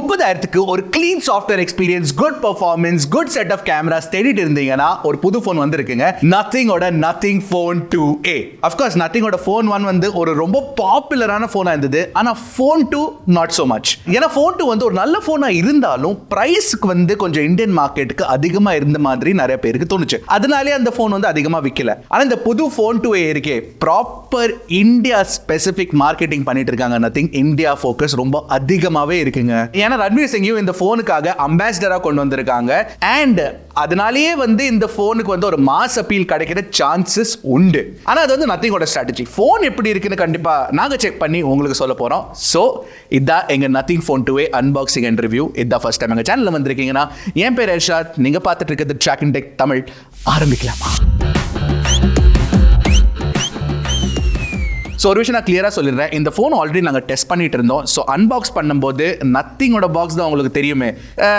30,000க்கு ஒரு clean software experience, good performance, good set of cameras தேடிட்டு இருந்தீங்கன்னா ஒரு புது ஃபோன் வந்திருக்குங்க. நத்திங்கோட நத்திங் ஃபோன் 2A. அஃப்கோர்ஸ் நத்திங்கோட ஃபோன் 1 வந்து ஒரு ரொம்ப பாப்புலரான ஃபோனாக இருந்தது. ஆனால் ஃபோன் 2 நாட் ஸோ மச். ஏன்னா ஃபோன் 2 வந்து ஒரு நல்ல ஃபோனாக இருந்தாலும் ப்ரைஸுக்கு வந்து கொஞ்சம் இந்தியன் மார்க்கெட்டுக்கு அதிகமாக இருந்த மாதிரி நிறைய பேருக்கு தோணுச்சு. அதனாலே அந்த ஃபோன் வந்து அதிகமாக விற்கல. ஆனால் இந்த புது ஃபோன் 2A இருக்கே, ப்ராப்பர் இந்தியா ஸ்பெசிஃபிக் மார்க்கெட்டிங் பண்ணிட்டு இருக்காங்க. நத்திங் இந்தியா ஃபோக்கஸ் ரொம்ப அதிகமாகவே இருக்குங்க. ஏன்னா ரன்வீர் சிங்கையும் இந்த போனுக்காக அம்பாசிடரா கொண்டு வந்திருக்காங்க. அண்ட் அதனாலேயே வந்து இந்த போனுக்கு வந்து ஒரு மாஸ் அப்பீல் கிடைக்கிற சான்சஸ் உண்டு. ஆனா அது வந்து நத்திங்கோட ஸ்ட்ராட்டஜி. போன் எப்படி இருக்குன்னு கண்டிப்பா நாங்க செக் பண்ணி உங்களுக்கு சொல்ல போறோம். சோ இதான் எங்க nothing phone 2A unboxing and review. இதான் ஃபர்ஸ்ட் டைம் எங்க சேனல்ல வந்திருக்கீங்கன்னா, என் பேர் எர்ஷாத், நீங்க பார்த்துட்டு இருக்கிறது ட்ராக்கின் டெக் தமிழ். ஆரம்பிக்கலாமா? ஸோ ஒரு விஷயம் நான் கிளியராக சொல்லிடுறேன். இந்த ஃபோன் ஆல்ரெடி நாங்கள் டெஸ்ட் பண்ணிட்டு இருந்தோம். ஸோ அன்பாக்ஸ் பண்ணும்போது நத்திங்கோட பாக்ஸ் தான் உங்களுக்கு தெரியுமே.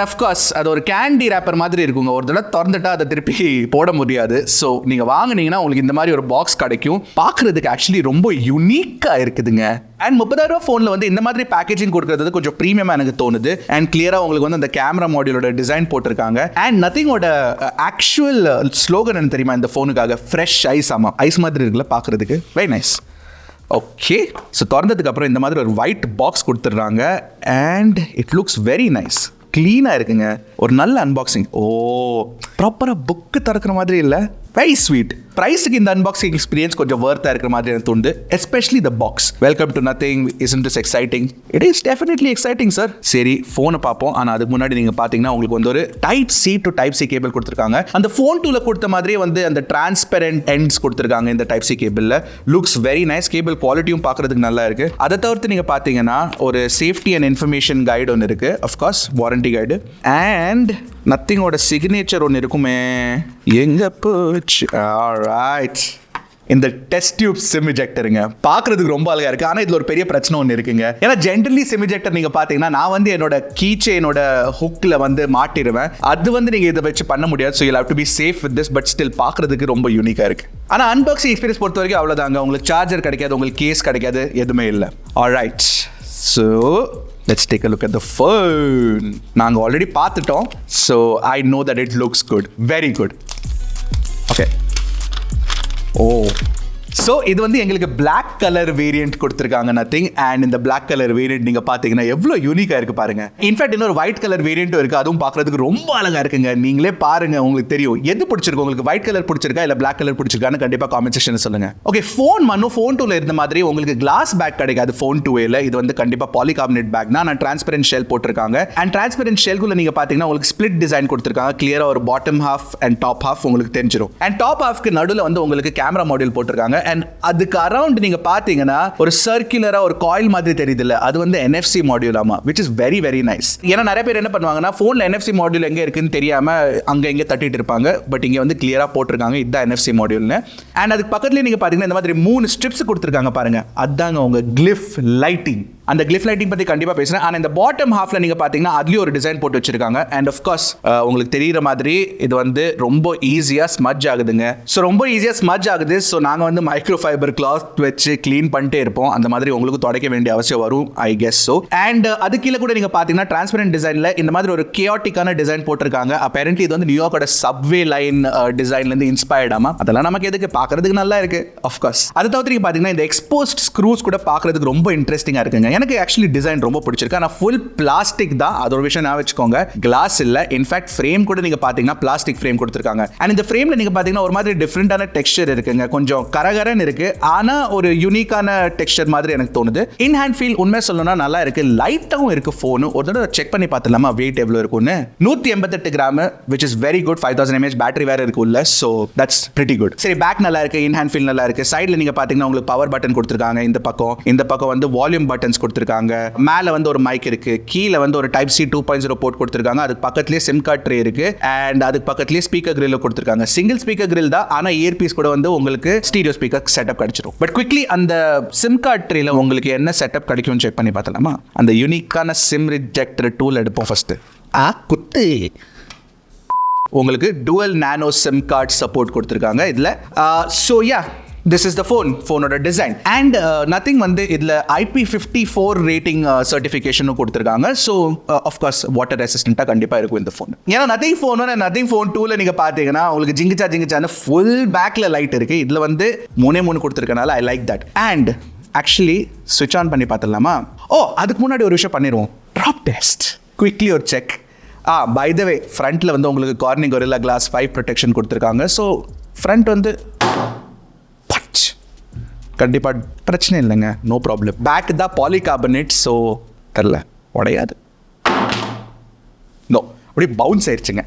அஃப்கோர்ஸ் அது ஒரு கேண்டி ரேப்பர் மாதிரி இருக்குங்க. ஒரு தடவை திறந்துட்டா அதை திருப்பி போட முடியாது. ஸோ நீங்கள் வாங்கினீங்கன்னா உங்களுக்கு இந்த மாதிரி ஒரு பாக்ஸ் கிடைக்கும். பார்க்குறதுக்கு ஆக்சுவலி ரொம்ப யூனிக்காக இருக்குதுங்க. அண்ட் 30,000 ஃபோனில் வந்து இந்த மாதிரி பேக்கேஜிங் கொடுக்குறது கொஞ்சம் ப்ரீமியமாக எனக்கு தோணுது. அண்ட் கிளியராக உங்களுக்கு வந்து அந்த கேமரா மாடியூலோட டிசைன் போட்டிருக்காங்க. அண்ட் நத்திங்கோட ஆக்சுவல் ஸ்லோகன் என்ன தெரியுமா இந்த ஃபோனுக்காக? Fresh eyes. ஆமாம், ஐஸ் மாதிரி இருக்குல்ல பார்க்குறதுக்கு. Very nice. ஓகே, ஸோ திறந்ததுக்கு அப்புறம் இந்த மாதிரி ஒரு ஒயிட் பாக்ஸ் கொடுத்துட்றாங்க. And it looks very nice, க்ளீனாக இருக்குங்க. ஒரு நல்ல அன்பாக்சிங். ஓ, ப்ராப்பராக புக்கு திறக்கிற மாதிரி இல்லை. Very sweet. ப்ரைஸுக்கு இந்த அன்பாக்சிங் எக்ஸ்பீரியன்ஸ் கொஞ்சம் வர்த்தாக இருக்கிற மாதிரி எனக்கு தோணுது. Especially the box. Welcome to nothing. Isn't it exciting? It is definitely exciting sir. சரி, ஃபோனை பார்ப்போம். ஆனால் அதுக்கு முன்னாடி நீங்கள் பார்த்தீங்கன்னா உங்களுக்கு வந்து ஒரு type C to type C cable கொடுத்துருக்காங்க. அந்த ஃபோன் 2ல கொடுத்த மாதிரியே வந்து அந்த டிரான்ஸ்பெரண்ட் எண்ட்ஸ் கொடுத்துருக்காங்க இந்த டைப் சி கேபிளில். Looks very nice. கேபிள் குவாலிட்டியும் பார்க்குறதுக்கு நல்லா இருக்குது. அதை தவிர்த்து நீங்கள் பார்த்தீங்கன்னா ஒரு சேஃப்டி அண்ட் இன்ஃபர்மேஷன் கைடு ஒன்று இருக்குது. Of course warranty guide. அண்ட் நத்திங்கோட சிக்னேச்சர் ஒன்று இருக்குமே, எங்கே போச்சு? ஆல்ரைட், இந்த டெஸ்ட் டியூப் சிம் இஜெக்டருங்க. பார்க்குறதுக்கு ரொம்ப அழகாக இருக்குது. ஆனால் இதில் ஒரு பெரிய பிரச்சனை ஒன்று இருக்குங்க. ஏன்னா ஜென்ரலி சிம் இஜெக்டர் நீங்கள் பார்த்தீங்கன்னா நான் வந்து என்னோட கீச்செயினோட ஹுக்கில் வந்து மாட்டிடுவேன். அது வந்து நீங்கள் இதை வச்சு பண்ண முடியாது. So you have to be safe with this. But still பார்க்குறதுக்கு ரொம்ப யூனிக்காக இருக்குது. ஆனால் அன்பாக்சிங் எக்ஸ்பீரியன்ஸ் பொறுத்த வரைக்கும் அவ்வளோதாங்க. உங்களுக்கு சார்ஜர் கிடைக்காது, உங்களுக்கு கேஸ் கிடைக்காது, எதுவுமே இல்லை. Alright, so let's take a look at the phone. நாங்கள் ஆல்ரெடி பார்த்துட்டோம். So I know that it looks good. Very good. Okay. Oh. So இது வந்து எங்களுக்கு பிளாக் கலர் வேரியன்ட் கொடுத்துருக்காங்க நத்திங். அண்ட் இந்த பிளாக் கலர் வேரியன்ட் நீங்கள் பார்த்தீங்கன்னா எவ்வளோ யூனிக்காக இருக்குது பாருங்க. இன்ஃபேக்ட் இன்னொரு ஒயிட் கலர் வேரியண்ட்டும் இருக்குது. அதுவும் பார்க்குறதுக்கு ரொம்ப அழகாக இருக்குங்க. நீங்களே பாருங்க, உங்களுக்கு தெரியும் எது பிடிச்சிருக்கு. உங்களுக்கு ஒயிட் கலர் பிடிச்சிருக்கா இல்லை பிளாக் கலர் பிடிச்சிருக்கான்னு கண்டிப்பாக காமெண்ட் செக்ஷனில் சொல்லுங்க. ஓகே, ஃபோன் 1 ஃபோன் 2ல இருந்த மாதிரி உங்களுக்கு கிளாஸ் பேக் கிடைக்காது ஃபோன் 2A. இது வந்து கண்டிப்பாக பாலிகார்பனேட் பேக் தான். நான் டிரான்ஸ்பெரண்ட் ஷெல் போட்டிருக்காங்க. அண்ட் டிரான்ஸ்பெரண்ட் ஷெல்குள்ள நீங்கள் பார்த்தீங்கன்னா உங்களுக்கு ஸ்பிளிட் டிசைன் கொடுத்துருக்காங்க. கிளியராக ஒரு bottom half and top half உங்களுக்கு தெரிஞ்சிடும். அண்ட் டாப் ஹாஃப்க்கு நடுவில் வந்து உங்களுக்கு கேமரா மாடியூல் போட்டிருக்காங்க. அண்ட் அதுக்கு அரௌண்ட் நீங்க பாத்தீங்கன்னா ஒரு சர்க்குலரா ஒரு காயில் மாதிரி தெரியுது இல்ல, அது வந்து NFC மாடியூல். ஆமா, which is very very nice. ஏன்னா நிறைய பேர் என்ன பண்ணுவாங்கன்னா ஃபோன்ல NFC மாடியூல் எங்க இருக்குன்னு தெரியாம அங்க எங்க தட்டிட்டு இருப்பாங்க. பட் இங்க வந்து கிளியரா போட்டிருக்காங்க இதுதான் NFC மாடியூல்னு. அண்ட் அதுக்கு பக்கத்துலயே நீங்க பாத்தீங்கன்னா இந்த மாதிரி 3 ஸ்ட்ரிப்ஸ் கொடுத்திருக்காங்க பாருங்க. அதாங்க உங்க கிளிஃப் லைட்டிங். அந்த கிளிஃப் லைட்டிங் பத்தி கண்டிப்பா பேசுறேன். ஆனா இந்த பாட்டம் ஹாஃப்ல நீங்க பாத்தீங்கன்னா அதுலயும் ஒரு டிசைன் போட்டு வச்சிருக்காங்க. அண்ட் ஆஃப் கோர்ஸ் உங்களுக்கு தெரியுற மாதிரி இது வந்து ரொம்ப ஈஸியா ஸ்மட்ஜ் ஆகுதுங்க. ஸோ ரொம்ப ஈஸியா ஸ்மட்ஜ் ஆகுது. ஸோ நாங்க வந்து மைக்ரோ ஃபைபர் கிளாத் வச்சு கிளீன் பண்ணிட்டே இருப்போம். அந்த மாதிரி உங்களுக்கு துடைக்க வேண்டிய அவசியம் வரும், ஐ கெஸ். ஸோ அண்ட் அது கீழே கூட நீங்க பாத்தீங்கன்னா டிரான்ஸ்பரண்ட் டிசைன்ல இந்த மாதிரி ஒரு கியாட்டிக்கான டிசைன் போட்டிருக்காங்க. அப்பேரண்ட்லி இது வந்து நியூயார்க்கோட சப்வே லைன் டிசைன்ல இருந்து இன்ஸ்பயர்ட். ஆமா, அதெல்லாம் நமக்கு எதுக்கு, பார்க்கறதுக்கு நல்லா இருக்கு. ஆஃப் கோர்ஸ் அதை தவிர்த்து நீங்க பாத்தீங்கன்னா இந்த எக்ஸ்போஸ்ட் ஸ்க்ரூஸ் கூட பார்க்கறதுக்கு ரொம்ப இன்ட்ரெஸ்டிங்கா இருக்குங்க. எனக்கு ஆக்சுவலி டிசைன் ரொம்ப பிடிச்சிருக்கு. ஆனால் ஃபுல் பிளாஸ்டிக் தான், அது ஒரு விஷயம் நான் வச்சுக்கோங்க. கிளாஸ் இல்ல. இன்ஃபேக்ட் ஃப்ரேம் கூட நீங்க பாத்தீங்கன்னா பிளாஸ்டிக் ஃப்ரேம் கொடுத்திருக்காங்க. அண்ட் இந்த ஃப்ரேம்ல நீங்க பாத்தீங்கன்னா ஒரு மாதிரி டிஃபரெண்டான டெக்ஸ்சர் இருக்குங்க. கொஞ்சம் கரகரன்னு இருக்கு. ஆனா ஒரு யூனிக்கான டெக்ஸ்சர் மாதிரி எனக்கு தோணுது. இன் ஹேண்ட் ஃபீல் உண்மை சொல்லணும்னா நல்லா இருக்கு. லைட்டாவும் இருக்கு ஃபோன். ஒரு தடவை செக் பண்ணி பார்த்துலாமா வெயிட் எவ்வளவு இருக்கும்னு? 188 gram, which is very good. 5000 mAh battery வேற இருக்கு உள்ள. So that's pretty good. சரி, பேக் நல்லா இருக்கு, இன் ஹேண்ட் ஃபீல் நல்லா இருக்கு. சைடுல நீங்க பாத்தீங்கன்னா உங்களுக்கு பவர் பட்டன் கொடுத்திருக்காங்க. இந்த பக்கம் வந்து வால்யூம் பட்டன்ஸ் கொடுத்திருக்காங்க. மேல வந்து ஒரு மைக் இருக்கு. கீழே வந்து ஒரு டைப் சி 2.0 போர்ட் கொடுத்திருக்காங்க. அதுக்கு பக்கத்துலயே சிம் கார்டு ட்ரே இருக்கு. அண்ட் அதுக்கு பக்கத்துலயே ஸ்பீக்கர் கிரில் கொடுத்திருக்காங்க. சிங்கிள் ஸ்பீக்கர் கிரில் தான், ஆனா இயர்பீஸ் கூட வந்து உங்களுக்கு ஸ்டீரியோ ஸ்பீக்கர் செட்டப் கிடைச்சிடும். பட் குவிக்லி அந்த சிம் கார்டு ட்ரேல உங்களுக்கு என்ன செட்டப் கிடைக்கும்னு செக் பண்ணி பார்த்தலாமா? அந்த யூனிக்கான சிம் ரிஜெக்டர் டூல் எடுப்போம் ஃபர்ஸ்ட். குத்து உங்களுக்கு dual nano sim card support கொடுத்திருக்காங்க இதுல. So yeah, this is the phone-ஓட design. And nothing வந்து இதுல IP54 rating certification கொடுத்திருக்காங்க. So of course water resistant கண்டிப்பா இருக்கும் இந்த phone. ஏன்னா nothing phone and nothing phone 2ல நீங்க பாத்தீங்கன்னா உங்களுக்கு ஜிங்கிச்சான full backல லைட் இருக்கு. இதுல வந்து 3 கொடுத்திருக்கனால I like that. And actually switch on பண்ணி பார்த்தலாமா? அதுக்கு முன்னாடி ஒரு விஷயம் பண்ணிடுவோம். Drop test. Quickly ஒரு check. By the way, ஃப்ரண்ட்ல வந்து உங்களுக்கு Corning Gorilla Glass 5 protection கொடுத்திருக்காங்க. So front வந்து கண்டிப்பாக பிரச்சனை இல்லைங்க, நோ ப்ராப்ளம். பேக் தான் பாலிகார்பனேட், ஸோ தெரில உடையாது. நோ அப்படி பவுன்ஸ் ஆயிடுச்சுங்க.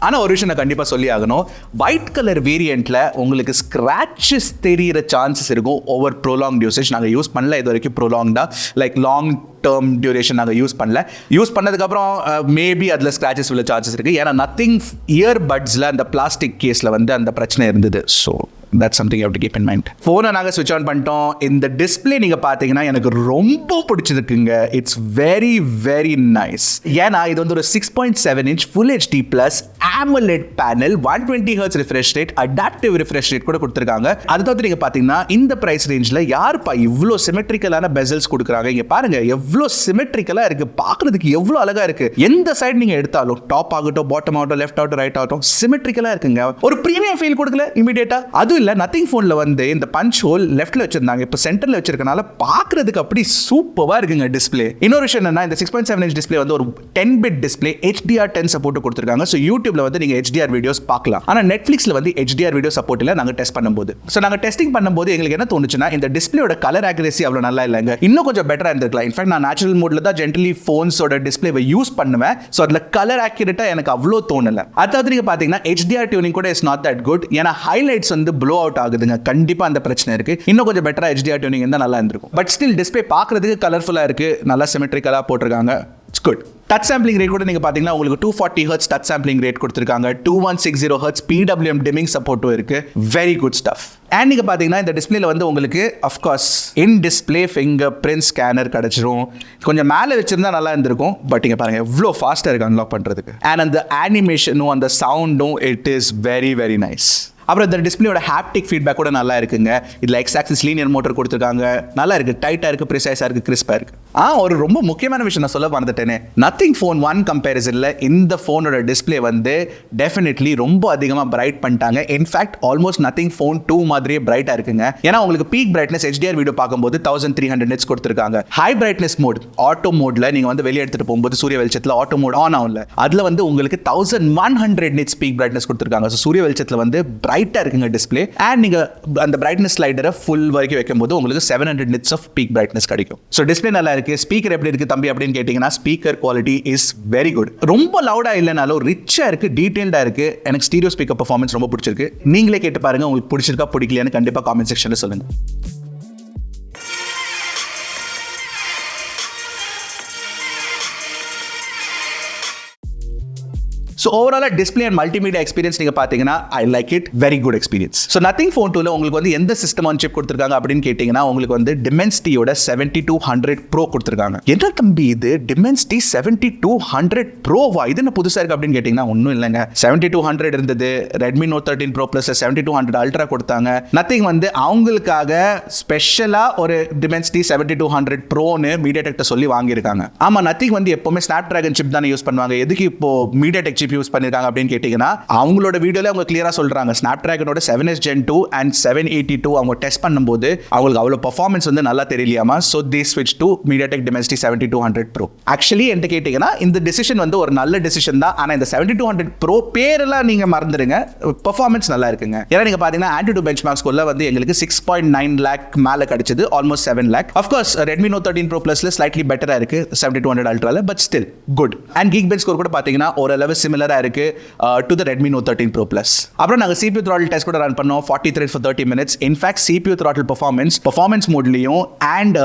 ஆனால் ஒரு விஷயம் நான் கண்டிப்பாக சொல்லி ஆகணும், ஒயிட் கலர் வேரியண்ட்டில் உங்களுக்கு ஸ்க்ராச்சஸ் தெரிகிற சான்சஸ் இருக்கும் ஓவர் ப்ரோலாங் யூசேஜ். நாங்கள் யூஸ் பண்ணல இது வரைக்கும் ப்ரோலாங்டாக, லைக் லாங் டேர்ம் டியூரேஷன் நாங்கள் யூஸ் பண்ணல. யூஸ் பண்ணதுக்கப்புறம் மேபி அதில் ஸ்க்ராச்சஸ் உள்ள சான்சஸ் இருக்குது. ஏன்னா நத்திங் இயர்பட்ஸில் அந்த பிளாஸ்டிக் கேஸில் வந்து அந்த பிரச்சனை இருந்தது. So that's something you have to keep in mind. ஃபோனை நாங்கள் ஸ்விட்ச் ஆன் பண்ணிட்டோம். இந்த டிஸ்பிளே நீங்கள் பார்த்தீங்கன்னா எனக்கு ரொம்ப பிடிச்சிருக்குங்க. It's very very nice. ஏன்னா இது வந்து ஒரு 6.7 inch full HD plus AMOLED panel, 120 Hz refresh rate, adaptive refresh rate கூட கொடுத்துருக்காங்க. அதை தவிர்த்து நீங்கள் பார்த்தீங்கன்னா இந்த ப்ரைஸ் ரேஞ்சில் யாருப்பா இவ்வளோ சிமெட்ரிக்கலான பெசல்ஸ் கொடுக்குறாங்க? இங்கே பாருங்க எவ்வளோ சிமெட்ரிக்கலாக இருக்குது, பார்க்குறதுக்கு எவ்வளோ அழகாக இருக்குது. எந்த சைடு நீங்கள் எடுத்தாலும், டாப் ஆகட்டும், பாட்டம் ஆகட்டும், லெஃப்ட் ஆகட்டும், ரைட் ஆகட்டும், சிமெட்ரிக்கலாக இருக்குங்க. ஒரு ப்ரீமியம் ஃபீல் கொடுக்கல இமீடியட்டா. அதுவும் இல்லை, நத்திங் ஃபோனில் வந்து இந்த பஞ்ச் ஹோல் லெஃப்ட்ல வச்சிருந்தாங்க, இப்போ சென்டர்ல வச்சிருக்கனால பார்க்கறதுக்கு அப்படி சூப்பராக இருக்குங்க டிஸ்பிளே. இன்னொரு விஷயம் என்னன்னா, இந்த 6.7 inch டிஸ்பிளே வந்து ஒரு 10-bit டிஸ்பிளே, HDR10 சப்போர்ட் கொடுத்துருக்காங்க. ஸோ யூடியூப்ல வந்து நீங்க HDR வீடியோஸ் பார்க்கலாம். ஆனால் நெட்ஃபிளிக்ஸ்ல வந்து HDR வீடியோ சப்போர்ட் இல்லை. நாங்கள் டெஸ்ட் பண்ணும்போது, ஸோ நாங்கள் டெஸ்டிங் பண்ணும்போது எங்களுக்கு என்ன தோணுச்சுன்னா, இந்த டிஸ்பிளேயோட கலர் ஆக்யூரசி அவ்வளோ நல்லா இல்லைங்க, இன்னும் கொஞ்சம் பெட்டராக இருந்திருக்கலாம். இன்ஃபேக்ட் நான் நேச்சுரல் மோட்ல தான் ஜென்ரலி ஃபோன்ஸோட டிஸ்பிளேவை யூஸ் பண்ணுவேன். ஸோ அதில் கலர் ஆக்யூரேட்டா எனக்கு அவ்வளோ தோணலை. அதாவது நீங்க பார்த்தீங்கன்னா HDR டியூனிங் கூட இஸ் நாட் தட் குட். ஏன்னா ஹைலைட்ஸ் வந்து ப்ளோ அவுட் ஆகுதுங்க. கண்டிப்பா அந்த பிரச்சனை இருக்கு. இன்னும் கொஞ்சம் பெட்டரா HDR டியூனிங் இருந்தா நல்லா இருந்திருக்கும். பட் ஸ்டில் டிஸ்பிளே பார்க்கிறதுக்கு கலர்ஃபுல்லா இருக்கு, நல்லா சிமெட்ரிக்கலா போட்டிருக்காங்க. It's good. Touch sampling rate கூட நீங்க பாத்தீங்கன்னா உங்களுக்கு 240 Hz டச் சாம்பிளிங் ரேட் கொடுத்திருக்காங்க. 2160 Hz PWM டிமிங் சப்போர்ட்டும் இருக்கு. Very good stuff. அண்ட் நீங்க பாத்தீங்கன்னா இந்த டிஸ்பிளேல வந்து உங்களுக்கு of course in display fingerprint scanner கிடைச்சிரும். கொஞ்சம் மேலே வச்சிருந்தா நல்லா இருந்திருக்கும். பட் இங்க பாருங்க எவ்வளோ ஃபாஸ்டா இருக்கு அன்லாக் பண்றதுக்கு. அண்ட் அந்த அனிமேஷனும் அந்த சவுண்டும் it is very very nice. அப்புறம் இந்த டிஸ்பிளேயோட ஹாப்டிக் ஃபீட்பேக் கூட நல்லா இருக்குங்க. இதில் எக்ஸ் ஆக்சிஸ் லீனியர் மோட்டர் கொடுத்துருக்காங்க. நல்லா இருக்கு, டைட்டாக இருக்கு, ப்ரிசைஸாக இருக்கு, கிறிஸ்பாக இருக்கு. ஒரு ரொம்ப முக்கியமான விஷயம் நான் சொல்ல மறந்துட்டேனே, நத்திங் ஃபோன் 1 கம்பேரிசனில் இந்த ஃபோனோட டிஸ்பிளே வந்து டெஃபினெட்லி ரொம்ப அதிகமாக பிரைட் பண்ணிட்டாங்க. இன்ஃபேக்ட் ஆல்மோஸ்ட் நத்திங் ஃபோன் 2 மாதிரியே பிரைட்டாக இருக்குங்க. ஏன்னா உங்களுக்கு பீக் பிரைட்னஸ் HDR வீடியோ பார்க்கும்போது 1300 nits கொடுத்துருக்காங்க. ஹை பிரைட்னஸ் மோட் ஆட்டோ மோட்ல நீங்கள் வந்து வெளியே எடுத்துகிட்டு போகும்போது சூரிய வெளிச்சத்தில் ஆட்டோ மோட் ஆன் ஆகல, அதில் வந்து உங்களுக்கு 1100 nits பீக் பிரைட்னஸ் கொடுத்துருக்காங்க. ஸோ சூரிய வெளிச்சத்தில் வந்து பிரைட்டா இருக்குங்க டிஸ்பிளே. அண்ட் நீங்க அந்த பிரைட்னஸ் ஸ்லைடரை ஃபுல் வரைக்கும் வைக்கும்போது உங்களுக்கு 700 nits ஆஃப் பீக் பிரைட்னஸ் கிடைக்கும். ஸோ டிஸ்பிளே நல்லா இருக்கு. ஸ்பீக்கர் எப்படி இருக்கு தம்பி அப்படின்னு கேட்டீங்கன்னா, speaker quality is very good. ரொம்ப லவுடா இல்லைனாலும் ரிச்சா இருக்கு, டீடைல்டா இருக்கு. எனக்கு ஸ்டீரியோ ஸ்பீக்கர் பெர்ஃபார்மன்ஸ் ரொம்ப பிடிச்சிருக்கு. நீங்களே கேட்டு பாருங்க, உங்களுக்கு பிடிச்சிருக்கா பிடிக்கலையான்னு கண்டிப்பா காமெண்ட் செக்ஷன்ல சொல்லுங்க. ஸோ ஓவராலாக டிஸ்பிளே அண்ட் மல்டிமீடியா எக்ஸ்பீரியன்ஸ் நீங்கள் பார்த்தீங்கன்னா I like it, very good experience. So Nothing phone 2ல உங்களுக்கு வந்து எந்த சிஸ்டம் ஆன் சிப் கொடுத்துருக்காங்க அப்படின்னு கேட்டிங்கன்னா, உங்களுக்கு வந்து Dimensity-யோட 7200 Pro கொடுத்துருக்காங்க. என்ன தம்பி இது Dimensity 7200 Pro-வா? இது என்ன புதுசாக இருக்குது அப்படின்னு கேட்டிங்கன்னா ஒன்றும் இல்லைங்க. 7200 இருந்தது, Redmi Note 13 Pro Plus 7200 Ultra கொடுத்தாங்க. நத்திங் வந்து அவங்களுக்காக ஸ்பெஷலாக ஒரு Dimensity 7200 Pro-னு மீடியாடெக் சொல்லி வாங்கியிருக்காங்க. ஆமாம், நத்திங் வந்து எப்போவுமே Snapdragon சிப் தானே யூஸ் பண்ணுவாங்க. எதுக்கு இப்போ மீடியாடெக் சிப் யூஸ் பண்ணிருக்காங்க அப்படின்னு கேட்டீங்கன்னா, அவங்களோட வீடியோல அவங்க கிளியரா சொல்றாங்க Snapdragon-ஓட 7s Gen 2 and 782 அவங்க டெஸ்ட் பண்ணும்போது அவங்களுக்கு அவ்வளவு பெர்ஃபார்மன்ஸ் வந்து நல்லா தெரியலையாமா. So they switched to MediaTek Dimensity 7200 Pro. Actually என்ன கேட்டீங்கன்னா, இந்த டிசிஷன் வந்து ஒரு நல்ல டிசிஷன் தான். ஆனா இந்த 7200 Pro பேரெல்லாம் நீங்க மறந்துடுங்க, பெர்ஃபார்மன்ஸ் நல்லா இருக்குங்க. ஏன்னா நீங்க பாத்தீங்கன்னா Antutu benchmarks குள்ள வந்து எங்களுக்கு 6.9 lakh மேல கிடைச்சது, almost 7 lakh. Of course Redmi Note 13 Pro Plus slightly பெட்டரா இருக்கு 7200 Ultra, but still good. And Geekbench score கூட பாத்தீங்கன்னா ஓரளவு சிமிலரா இருக்கு to the Redmi Note 13 Pro Plus. அப்புறம் நாங்க CPU throttle test கூட ரன் பண்ணோம், 40 threads for 30 minutes. In fact CPU throttle performance மோட்லயும் and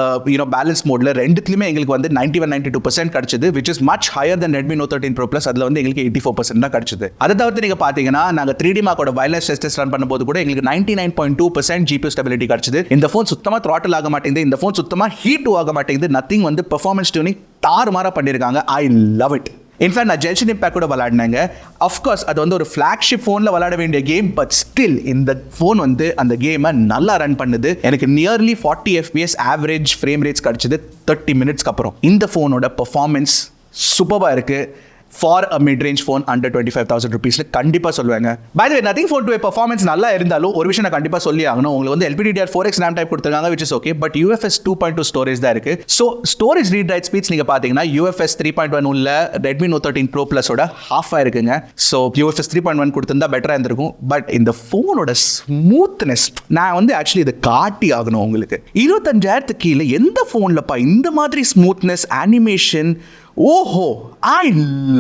balance மோட்ல ரெண்டுத்துலயுமே எங்களுக்கு வந்து 91-92% கிடைச்சது, which is much higher than Redmi Note 13 Pro Plus. அதுல வந்து எங்களுக்கு 84% தான் கிடைச்சது. அதை தவிர்த்து நீங்க பாத்தீங்கன்னா நாங்க 3D Mark-ஓட wireless test ரன் பண்ணும்போது கூட எங்களுக்கு 99.2% GPU stability கிடைச்சது. இந்த ஃபோன் சுத்தமா throttle ஆக மாட்டேங்குது, இந்த ஃபோன் சுத்தமா ஹீட் ஆக மாட்டேங்குது. நத்திங் வந்து பெர்ஃபார்மன்ஸ் டியூனிங் தாறுமாறா பண்ணிருக்காங்க. I love it. இன்ஃபேக்ட் நான் ஜென்ஷன் இம்பாக்ட் கூட விளையாடினாங்க. அஃப்கோர்ஸ் அது வந்து ஒரு ஃப்ளாக்ஷிப் ஃபோனில் விளையாட வேண்டிய கேம், பட் ஸ்டில் இந்த ஃபோன் வந்து அந்த கேமை நல்லா ரன் பண்ணுது. எனக்கு nearly 40 FPS average frame rates கிடச்சிது 30 மினிட்ஸ்க்கு அப்புறம். இந்த ஃபோனோட பர்ஃபார்மன்ஸ் சூப்பராக இருக்குது. For a mid range phone under 25,000 rupees கண்டிப்பாக சொல்லுவாங்க. By the way nothing phone 2 performance நல்லா இருந்தாலும் ஒரு விஷயம் நான் கண்டிப்பாக சொல்லி ஆகணும். உங்களுக்கு வந்து LPDDR4X RAM டைப் கொடுத்துருக்காங்க, which is okay, but UFS 2.2 storage தான் இருக்குது. So storage read write speeds நீங்கள் பார்த்தீங்கன்னா UFS 3.1 உள்ள Redmi Note 13 Pro Plus-ஓட ஹாஃபாக இருக்குங்க. ஸோ UFS 3.1 கொடுத்துருந்தா பெட்டராக இருந்திருக்கும். பட் இந்த ஃபோனோட ஸ்மூத்னஸ் நான் வந்து ஆக்சுவலி இதை காட்டி ஆகணும் உங்களுக்கு. 25,000 கீழே எந்த ஃபோன்லப்பா இந்த மாதிரி ஸ்மூத்னஸ், அனிமேஷன், ஓஹோ I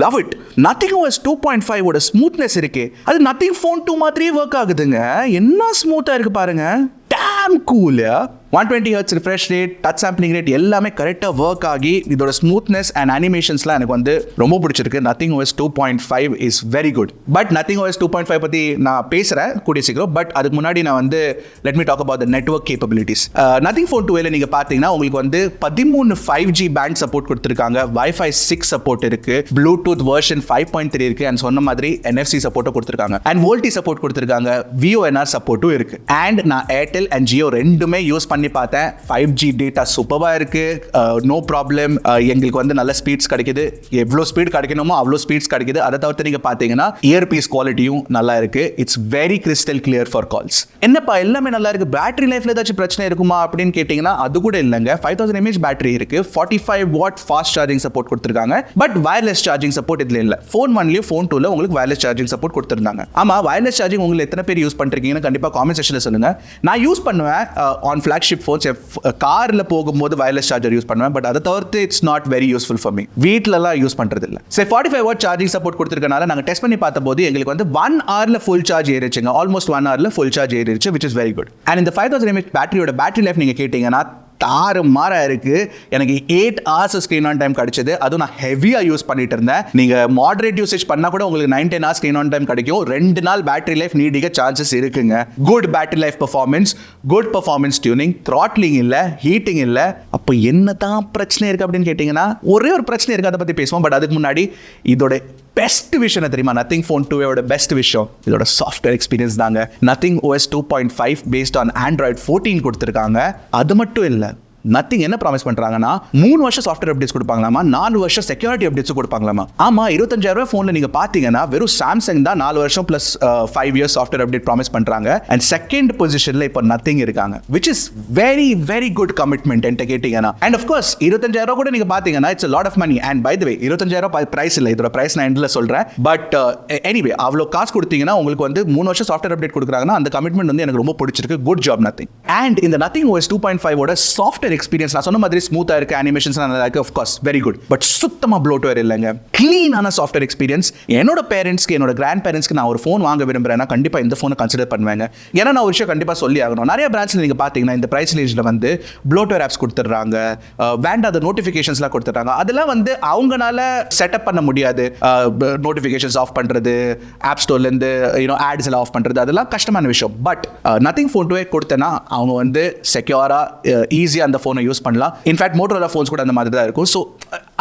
love it. Nothing OS 2.5 ஓட ஸ்மூத்னஸ் இருக்கு, அது நத்திங் ஃபோன் 2 மாதிரியே ஒர்க் ஆகுதுங்க. என்ன ஸ்மூத்தாக இருக்கு பாருங்க. Damn cool. 120 Hz refresh rate, touch sampling rate எல்லாமே கரெக்டாக ஒர்க் ஆகி இதோட ஸ்மூத்னஸ் அண்ட் அனிமேஷன்ஸ்லாம் எனக்கு வந்து ரொம்ப பிடிச்சிருக்கு. Nothing OS 2.5 is very good. But nothing OS 2.5 பற்றி நான் பேசுகிறேன் கூடிய சீக்கிரம். பட் அதுக்கு முன்னாடி நான் வந்து let me talk about the network capabilities. Nothing phone 2 நீங்கள் பார்த்தீங்கன்னா உங்களுக்கு வந்து 13 5G பேண்ட் சப்போர்ட் கொடுத்துருக்காங்க, Wi-Fi 6 சப்போர்ட் இருக்கு, ப்ளூடூத் வெர்ஷன் 5.3 இருக்கு, அண்ட் சொன்ன மாதிரி NFC சப்போர்ட்டும் கொடுத்துருக்காங்க, அண்ட் வோல்டி சப்போர்ட் கொடுத்துருக்காங்க, VoNR சப்போர்ட்டும் இருக்கு. அண்ட் நான் ஏர்டெல் அண்ட் ஜியோ ரெண்டுமே யூஸ் பண்ணி பார்த்தேன். 5G டேட்டா சூப்பராக இருக்கு, நோ ப்ராப்ளம். எங்களுக்கு வந்து நல்ல ஸ்பீட்ஸ் கிடைக்குது, எவ்வளோ ஸ்பீட் கிடைக்கணுமோ அவ்வளோ ஸ்பீட்ஸ் கிடைக்குது. அதை தவிர்த்து நீங்கள் பார்த்தீங்கன்னா இயர் பீஸ் குவாலிட்டியும் நல்லா இருக்கு. It's very crystal clear for calls. என்னப்பா எல்லாமே நல்லா இருக்கு, பேட்டரி லைஃப்ல ஏதாச்சும் பிரச்சனை இருக்குமா அப்படின்னு கேட்டிங்கன்னா அது கூட இல்லைங்க. 5000 mAh பேட்டரி இருக்கு, 45 வாட் ஃபாஸ்ட் சார்ஜிங் சப்போர்ட் கொடுத்துருக்காங்க. பட் வயர்லெஸ் சார்ஜிங் சப்போர்ட் இதில் இல்லை. ஃபோன் 1லயும் ஃபோன் 2ல உங்களுக்கு வயர்லெஸ் சார்ஜிங் சப்போர்ட் கொடுத்துருந்தாங்க. ஆமாம், வயர்லெஸ் சார்ஜிங் உங்களுக்கு எத்தனை பேர் யூஸ் பண்ணிருக்கீங்கன்னு கண்டிப்பாக காமெண்ட் செக்ஷனில் சொல்லுங்க. நான் யூஸ் பண்ணுவேன் ஆன் ஃபிளாக்ஷிப் ஃபோன்ஸ், காரில் போகும்போது வயர்லெஸ் சார்ஜர் யூஸ் பண்ணுவேன். பட் அதை தவிர்த்து it's not very useful for me. வீட்டிலலாம் யூஸ் பண்ணுறது இல்லை. சரி, 45 வாட் சார்ஜிங் சப்போர்ட் கொடுத்துருக்கனால நாங்கள் டெஸ்ட் பண்ணி பார்த்தபோது எங்களுக்கு வந்து 1 hourல ஃபுல் சார்ஜ் ஏறிச்சுங்க. ஆல்மோஸ்ட் 1 hourல ஃபுல் சார்ஜ் ஏறிச்சு, which is very good. And இந்த 5000 mAh பேட்டரியோட பேட்டரி லைஃப் நீங்கள் கேட்டிங்கன்னா தாறு மாறா இருக்கு. எனக்கு 8 hours ஸ்க்ரீன் ஆன் டைம் கிடைச்சது. அதுவும் நான் ஹெவியாக யூஸ் பண்ணிட்டு இருந்தேன். நீங்கள் மாடரேட் யூசேஜ் பண்ணால் கூட உங்களுக்கு 9-10 hours ஸ்க்ரீன் ஆன் டைம் கிடைக்கும். 2 நாள் பேட்டரி லைஃப் நீடிக்க சான்சஸ் இருக்குங்க. Good battery life performance, good performance tuning, throttling இல்லை, ஹீட்டிங் இல்லை. அப்போ என்ன தான் பிரச்சனை இருக்குது அப்படின்னு கேட்டிங்கன்னா ஒரே ஒரு பிரச்சனை இருக்குது, அதை பற்றி பேசுவோம். பட் அதுக்கு முன்னாடி இதோட பெஸ்ட் விஷயம் தெரியுமா? நத்திங் ஃபோன் 2 பெஸ்ட் விஷயம் இதோட சாஃப்ட்வேர் எக்ஸ்பீரியன்ஸ் தாங்க. Nothing OS 2.5 based on Android 14 கொடுத்துருக்காங்க. அது மட்டும் இல்லை, நத்திங் என்ன ப்ராமிஸ் பண்றாங்கன்னா 3 வருஷம் சாஃப்ட்வேர் அப்டேட்ஸ் கொடுப்பாங்களாமா, 4 வருஷம் செக்யூரிட்டி அப்டேட்ஸ் கொடுப்பாங்களாமா. ஆமா, 25,000 ஃபோன்ல நீங்க பாத்தீங்கன்னா வெறும் சாம்சங் தான் 4 வருஷம் plus 5 years software update promise பண்றாங்க. அண்ட் செகண்ட் பொசிஷன்ல இப்போ நத்திங் இருக்காங்க, which is very very good commitment என்கிட்ட கேட்டீங்கன்னா. அண்ட் ஆஃப் கோர்ஸ் 25,000 கூட நீங்க பாத்தீங்கன்னா it's a lot of money. and by the way 25,000 price இல்லை, இதோட பிரைஸ் நான் எண்ட்ல சொல்றேன். பட் எனிவே அவ்வளோ காசு கொடுத்தீங்கன்னா உங்களுக்கு வந்து 3 வருஷம் சாஃப்ட்வேர் அப்டேட் கொடுக்குறாங்கன்னா அந்த கமிட்மெண்ட் வந்து எனக்கு ரொம்ப பிடிச்சிருக்கு. Good job nothing. அண்ட் இந்த நத்திங் OS 2.5 ஓட சாஃப்ட்வேர் எக்ஸ்பீரியன்ஸ் நான் சொன்ன மாதிரி ஸ்மூத்தா இருக்கு, அனிமேஷன்ஸ் நல்லா இருக்கு, of course very good. But சுத்தமா ப்ளோட்வேர் இல்லைங்க, க்ளீனான சாஃப்ட்வேர் எக்ஸ்பீரியன்ஸ். என்னோட பேரண்ட்ஸ்க்கு, என்னோட கிராண்ட் பேரண்ட்ஸ்க்கு நான் ஒரு ஃபோன் வாங்க விரும்புறேன்னா கண்டிப்பா இந்த ஃபோனை கன்சிடர் பண்ணுவாங்க. ஏன்னா நான் ஒரு விஷயம் கண்டிப்பா சொல்லி ஆகணும். நிறைய பிராண்ட்ஸ்ல நீங்க பாத்தீங்கன்னா இந்த பிரைஸ் ரேஞ்சில் வந்து ப்ளோட்வேர் ஆப்ஸ் கொடுத்துட்றாங்க, வேண்டாத நோட்டிஃபிகேஷன்ஸ்லாம் கொடுத்துட்றாங்க. அதெல்லாம் வந்து அவங்களால செட்டப் பண்ண முடியாது. நோட்டிஃபிகேஷன்ஸ் ஆஃப் பண்றது, ஆப் ஸ்டோர்லேருந்து ஆட்ஸ் எல்லாம் ஆஃப் பண்றது, அதெல்லாம் கஷ்டமான விஷயம். பட் நத்திங் ஃபோன் 2 கொடுத்தேன்னா அவங்க வந்து செக்யூரா ஈஸியாக அந்த ஃபோனை யூஸ் பண்ணலாம். இன்ஃபேக்ட் மோட்டோரோலா ஃபோன்ஸ் கூட அந்த மாதிரி தான் இருக்கும். ஸோ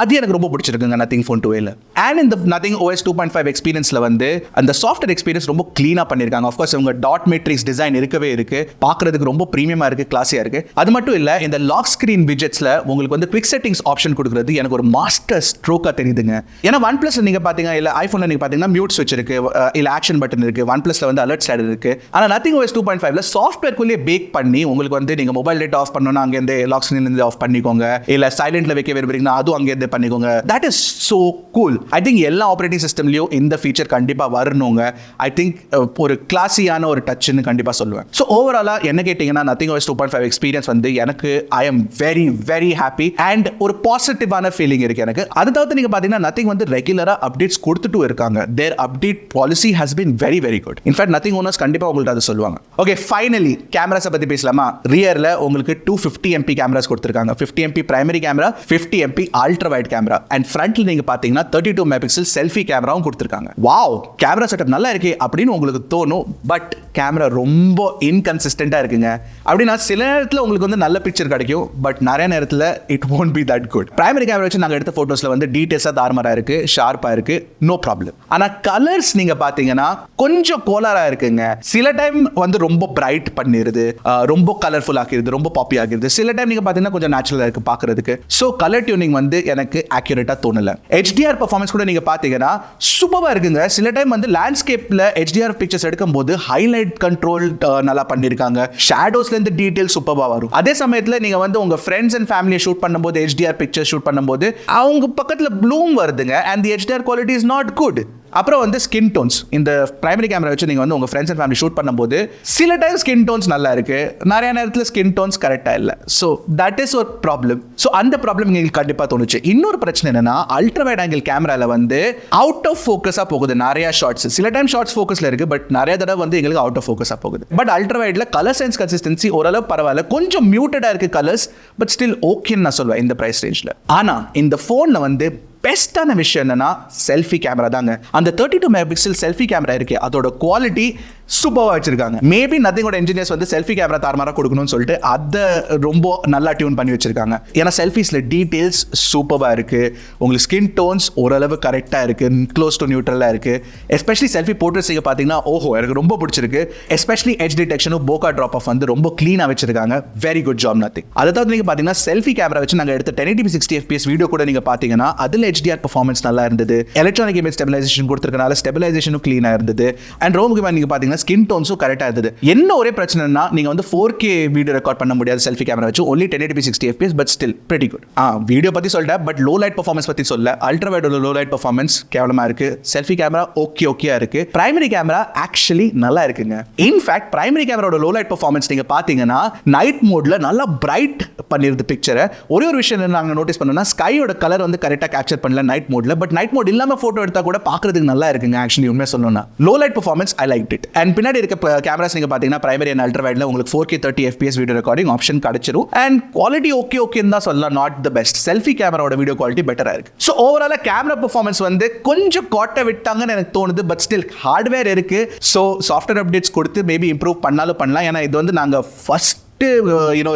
அது எனக்கு ரொம்ப பிடிச்சிருக்குங்க நத்திங் ஃபோன் 2. அண்ட் இந்த நத்திங் OS 2.5 எக்ஸ்பீரியன்ஸில் வந்து அந்த சாஃப்ட்வேர் எக்ஸ்பீரியன்ஸ் ரொம்ப க்ளீனாக பண்ணியிருக்காங்க. ஆஃப்கோர்ஸ் உங்க டாட் மேட்ரிக்ஸ் டிசைன் இருக்கவே இருக்கு, பார்க்கறதுக்கு ரொம்ப ப்ரீமியமாக இருக்கு, கிளாஸியாக இருக்கு. அது மட்டும் இல்லை, இந்த லாக் ஸ்க்ரீன் விஜெட்ஸில் உங்களுக்கு வந்து குவிக் செட்டிங்ஸ் ஆப்ஷன் கொடுக்குறது எனக்கு ஒரு மாஸ்டர் ஸ்ட்ரோக்காக தெரியுதுங்க. ஏன்னா OnePlusல நீங்கள் பார்த்தீங்கன்னா, இல்லை ஐஃபோனில் நீங்கள் பார்த்தீங்கன்னா மியூட் ஸ்விட்ச் இருக்கு, இல்லை ஆக்ஷன் பட்டன் இருக்கு, OnePlusல வந்து அலர்ட் ஸ்லைடர் இருக்கு. ஆனால் நத்திங் OS 2.5ல சாஃப்ட்வேர்க்குள்ளேயே பேக் பண்ணி உங்களுக்கு வந்து நீங்கள் மொபைல் டேட்டா ஆஃப் பண்ணணும்னா அங்கேருந்து லாக் ஸ்க்ரீன்லேருந்து ஆஃப் பண்ணிக்கோங்க, இல்லை சைலண்ட்ல வைக்க விரும்புறீங்கன்னா அதுவும் அங்கேருந்து பண்ணிக்கோங்க. That is so cool. I think எல்லா ஆப்ரேட்டிங் சிஸ்டம்லயும் இந்த ஃபீச்சர் கண்டிப்பா வரணுங்க. ஐ திங்க் ஒரு கிளாஸியான ஒரு டச்னு கண்டிப்பா சொல்லுவேன். ஸோ ஓவராலா என்ன கேட்டீங்கன்னா நத்திங் OS 2.5 எக்ஸ்பீரியன்ஸ் வந்து எனக்கு I am very very happy and ஒரு பாசிட்டிவான ஃபீலிங் இருக்கு எனக்கு. அது தவிர்த்து நீங்க பாத்தீங்கன்னா நத்திங் வந்து ரெகுலரா அப்டேட்ஸ் கொடுத்துட்டு இருக்காங்க. Their update policy has been very very good. In fact Nothing owners கண்டிப்பா உங்கள்ட்ட அதை சொல்லுவாங்க. ஓகே, ஃபைனலி கேமராஸை பத்தி பேசலாமா? ரியர்ல உங்களுக்கு 250 MP கேமராஸ் கொடுத்துருக்காங்க. 50 MP primary camera, 50 MP ultra wide camera and ஃப்ரண்ட்ல நீங்க பாத்தீங்கன்னா 32 மெகாபிக்சல் செல்ஃபி கேமராவும் கொடுத்திருக்காங்க. வாவ், கேமரா செட்டப் நல்லா இருக்கே அப்படின்னு உங்களுக்கு தோணும். பட் கேமரா ரொம்ப இன்கன்சிஸ்டன்டா இருக்குங்க. அப்படின்னா சில நேரத்தில் உங்களுக்கு வந்து நல்ல பிக்சர் கிடைக்கும், பட் நிறைய நேரத்தில் it won't be that good. Primary camera வச்சு நாங்கள் எடுத்த போட்டோஸ்ல வந்து டீடைல்ஸா தாறுமாறா இருக்கு, ஷார்ப்பா இருக்கு, நோ ப்ராப்ளம். ஆனா கலர்ஸ் நீங்க பாத்தீங்கன்னா கொஞ்சம் கோலாரா இருக்குங்க. சில டைம் வந்து ரொம்ப பிரைட் பண்ணிருது, ரொம்ப கலர்ஃபுல் ஆக்கிடுது, ரொம்ப பாப்பி ஆகிடுது. சில டைம் நீங்க பாத்தீங்கன்னா கொஞ்சம் நேச்சுரலா இருக்கு பாக்குறதுக்கு. ஸோ கலர் டியூனிங் வந்து எனக்கு ஆக்யூரேட்டா தோணல. HDR பர்ஃபார்மன்ஸ் கூட நீங்க பாத்தீங்கன்னா சூப்பரா இருக்குங்க. சில டைம் வந்து லேண்ட்ஸ்கேப்ல HDR பிக்சர்ஸ் எடுக்கும்போது ஹைலைட் கண்ட்ரோல் நல்லா பண்ணிருக்காங்க. ஷேடோஸ்ல இருந்து டீடைல் சூப்பரா வரும். அதே சமயத்துல நீங்க வந்து உங்க ஃப்ரெண்ட்ஸ் அண்ட் ஃபேமிலியை ஷூட் பண்ணும்போது HDR பிக்சர் ஷூட் பண்ணும்போது அவங்க பக்கத்துல ப்ளூம் வருதுங்க and the HDR quality is not good. அப்புறம் வந்து ஸ்கின் டோன்ஸ், இந்த பிரைமரி கேமரா வச்சு நீங்கள் வந்து உங்கள் ஃப்ரெண்ட்ஸ் அண்ட் ஃபேமிலி ஷூட் பண்ணும்போது சில டைம் ஸ்கின் டோன்ஸ் நல்லா இருக்கு, நிறைய நேரத்தில் ஸ்கின் டோன்ஸ் கரெக்டாக இல்லை. ஸோ தட் இஸ் ஒரு ப்ராப்ளம். ஸோ அந்த ப்ராப்ளம் எங்களுக்கு கண்டிப்பாக தோணுச்சு. இன்னொரு பிரச்சனை என்னன்னா அல்ட்ரா வைட் ஆங்கிள் கேமராவில் வந்து அவுட் ஆஃப் ஃபோக்கஸாக போகுது நிறைய ஷார்ட்ஸ். சில டைம் ஷார்ட்ஸ் ஃபோக்கஸில் இருக்கு, பட் நிறைய தடவை வந்து எங்களுக்கு அவுட் ஆஃப் ஃபோக்கஸாக போகுது. பட் அல்ட்ரா வைட்ல கலர் சென்ஸ் கன்சிஸ்டன்சி ஓரளவு பரவாயில்ல, கொஞ்சம் மியூட்டடாக இருக்கு கலர்ஸ், பட் ஸ்டில் ஓகேன்னு நான் சொல்வேன் இந்த ப்ரைஸ் ரேஞ்சில். ஆனால் இந்த ஃபோனில் வந்து பெஸ்ட்டான விஷயம் என்னன்னா செல்ஃபி கேமரா தாங்க. அந்த 32 மெகாபிக்சல் செல்ஃபி கேமரா இருக்கு, அதோட குவாலிட்டி சூப்பராக வச்சிருக்காங்க. மேபி நத்திங்கோட இன்ஜினியர்ஸ் வந்து செல்ஃபி கேமரா தாறுமாறா கொடுக்கணும்னு சொல்லிட்டு அதை ரொம்ப நல்லா டியூன் பண்ணி வச்சிருக்காங்க. ஏன்னா செல்ஃபீஸ்ல டீடைல்ஸ் சூப்பராக இருக்கு, உங்களுக்கு ஸ்கின் டோன்ஸ் ஓரளவு கரெக்டாக இருக்கு, க்ளோஸ் டு நியூட்ரலாக இருக்கு. எஸ்பெஷலி செல்ஃபி போர்ட்ரேட்ஸ் பார்த்தீங்கன்னா ஓஹோ எனக்கு ரொம்ப பிடிச்சிருக்கு. எஸ்பெஷலி எட்ஜ் டிடெக்ஷனும் போகா ட்ராப் ஆஃப் வந்து ரொம்ப க்ளீனாக வச்சிருக்காங்க. Very good job nothing. அதை தவிர நீங்கள் பார்த்தீங்கன்னா செல்ஃபி கேமரா வச்சு நாங்கள் எடுத்த 1080p 60 fps வீடியோ கூட நீங்கள் பார்த்தீங்கன்னா அதில் HDR பர்ஃபார்மன்ஸ் நல்லா இருந்தது. எலக்ட்ரானிக் இமேஜ் ஸ்டெபிலைசேஷன் கொடுத்திருக்கனால ஸ்டெபிலைசேஷனும் க்ளீனாக இருந்தது. அண்ட் ரொம்ப முக்கியமாக நீங்கள் பார்த்தீங்கன்னா ஸ்கின் டோன்ஸும் கரெக்டாக இருந்தது. என்ன ஒரே பிரச்சனைனா நீங்கள் வந்து 4K வீடியோ ரெக்கார்ட் பண்ண முடியாது செல்ஃபி கேமரா வச்சு, only 1080p 60 fps, but still pretty good. Video பற்றி சொல்லிட்டேன், பட் லோ லைட் பர்ஃபார்மன்ஸ் பற்றி சொல்ல. அல்ட்ரா வைடோட லோ லைட் பர்ஃபார்மன்ஸ் கேவலமாக இருக்கு. செல்ஃபி கேமரா ஓகேயா இருக்கு. பிரைமரி கேமரா ஆக்சுவலி நல்லா இருக்குங்க. இன்ஃபேக்ட் பிரைமரி கேமராவோட லோ லைட் பர்ஃபார்மன்ஸ் நீங்கள் பார்த்தீங்கன்னா நைட் மோட்ல நல்லா பிரைட் பண்ணிருது பிக்சரை. ஒரே ஒரு விஷயம் நாங்கள் நோட்டீஸ் பண்ணோம்னா ஸ்கையோட கலர் வந்து கரெக்டாக கேப்சர் பண்ணல நைட் மோட்ல, பட் நைட் மோட் இல்லாம போட்டோ எடுத்தா கூட பார்க்கிறதுக்கு நல்லா இருக்குங்க. ஆக்சுவலி உண்மையா சொல்லணும்னா low light performance I like it. And பின்னாடி இருக்க கேமராஸ் நீங்க பாத்தீங்கன்னா பிரைமரி அண்ட் அல்ட்ரா வைட்ல உங்களுக்கு 4K 30 fps video recording option கிடைச்சிரும். அண்ட் குவாலிட்டி ஓகேன்னு தான் சொல்லலாம், நாட் தி பெஸ்ட். செல்ஃபி கேமராவோட வீடியோ குவாலிட்டி பெட்டரா இருக்கு. ஸோ ஓவராலா கேமரா பர்ஃபார்மன்ஸ் வந்து கொஞ்சம் கோட்டை விட்டாங்கன்னு எனக்கு தோணுது, பட் ஸ்டில் ஹார்ட்வேர் இருக்கு. ஸோ சாஃப்ட்வேர் அப்டேட்ஸ் கொடுத்து மேபி இம்ப்ரூவ் பண்ணாலும் பண்ணலாம். ஏன்னா இது வந்து நாங்க ஃபர்ஸ்ட்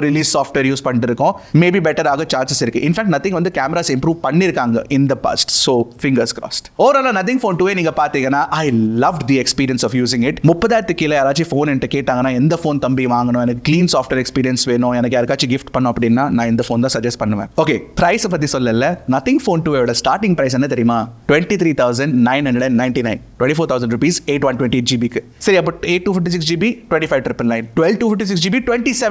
ரிலீஸ் சாஃப்ட்வேர் யூஸ் பண்ணிட்டு இருக்கோம். மேபி பெட்டர் ஆக சான்சஸ் இருக்கு. இன்ஃபேக்ட் நத்திங் வந்து கேமராஸ் இம்ப்ரூவ் பண்ணிருக்காங்க in the past. So fingers crossed. Overall Nothing phone 2 நீங்க பாத்தீங்கன்னா I love the experience of using it. 30,000 கீழே யாராச்சும் ஃபோன் என்கிட்ட கேட்டாங்கன்னா எந்த ஃபோன் தம்பி வாங்கணும், எனக்கு க்ளீன் சாஃப்ட்வேர் எக்ஸ்பீரியன்ஸ் வேணும், எனக்கு யாருக்காச்சும் கிஃப்ட் பண்ணும் அப்படின்னா நான் இந்த ஃபோன் தான் சஜஸ்ட் பண்ணுவேன். ஓகே, பிரைஸ் பத்தி சொல்லல. நத்திங் ஃபோன் 2 ஸ்டார்டிங் பிரைஸ் என்ன தெரியுமா? 23,999, 24,000 rupees 8/128GB. சரி, அப்போ 8/256GB 25,999, 12/256GB 27,999.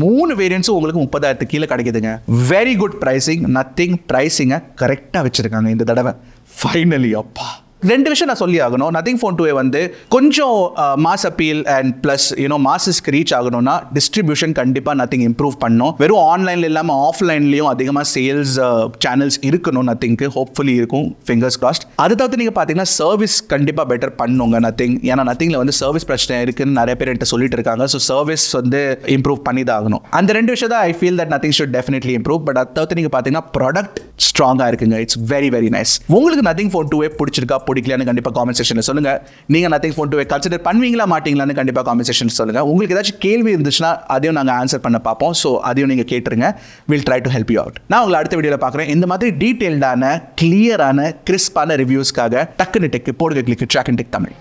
3 வேரியன்ட்ஸும் உங்களுக்கு 30,000 கீழே கிடைக்குதுங்க. Very good pricing. நத்திங் பிரைசிங்கை கரெக்டாக வச்சிருக்காங்க இந்த தடவை. ஃபைனலி அப்பா. ரெண்டு விஷயம் நான் சொல்லி ஆகணும். நத்திங் ஃபோன் 2 வந்து கொஞ்சம் மாஸ் அப்பீல் அண்ட் பிளஸ் மாசஸ்க்கு ரீச் ஆகணும்னா டிஸ்ட்ரிபியூஷன் கண்டிப்பாக நத்திங் இம்ப்ரூவ் பண்ணணும். வெறும் ஆன்லைன்ல இல்லாமல் ஆஃப்லைன்லையும் அதிகமாக சேல்ஸ் சேனல்ஸ் இருக்கணும். நத்திங்க்கு ஹோப்ஃபுல்லி இருக்கும், ஃபிங்கர்ஸ் கிராஸ்ட். அது தவிர்த்து நீங்கள் பார்த்தீங்கன்னா சர்வீஸ் கண்டிப்பாக பெட்டர் பண்ணுங்க நத்திங். ஏன்னா நத்திங்கில் வந்து சர்வீஸ் பிரச்சனை இருக்குன்னு நிறைய பேர் என்கிட்ட சொல்லிட்டு இருக்காங்க. ஸோ சர்வீஸ் வந்து இம்ப்ரூவ் பண்ணி தான் ஆகணும். அந்த ரெண்டு விஷயம் தான் I feel that nothing should definitely improve. But அது தவிர்த்து நீங்கள் பார்த்தீங்கன்னா ப்ராடக்ட் ஸ்ட்ராங்காக இருக்குங்க. It's very very nice. உங்களுக்கு நத்திங் ஃபோன் 2 பிடிச்சிருக்கா பிடிக்கலன்னு கண்டிப்பாக காமெண்ட் செக்ஷன்ல சொல்லுங்க. நீங்க நத்திங் ஃபோன் 2 கன்சிடர் பண்ணுவீங்களா மாட்டீங்களான்னு கண்டிப்பாக காமெண்ட் செக்ஷன்ல சொல்லுங்க. உங்களுக்கு ஏதாச்சும் கேள்வி இருந்துச்சுன்னா அதையும் நாங்கள் ஆன்சர் பண்ண பார்ப்போம். ஸோ அதையும் நீங்க கேட்டுருங்க. Will try to help you out. நான் உங்களை அடுத்த வீடியோவில் பார்க்குறேன். இந்த மாதிரி டீட்டெயில்டான கிளியரான கிறிஸ்பான ரிவ்யூஸ்க்காக டக்குனு டெக் போடுங்க கிளிக் Trakin Tech தமிழ்.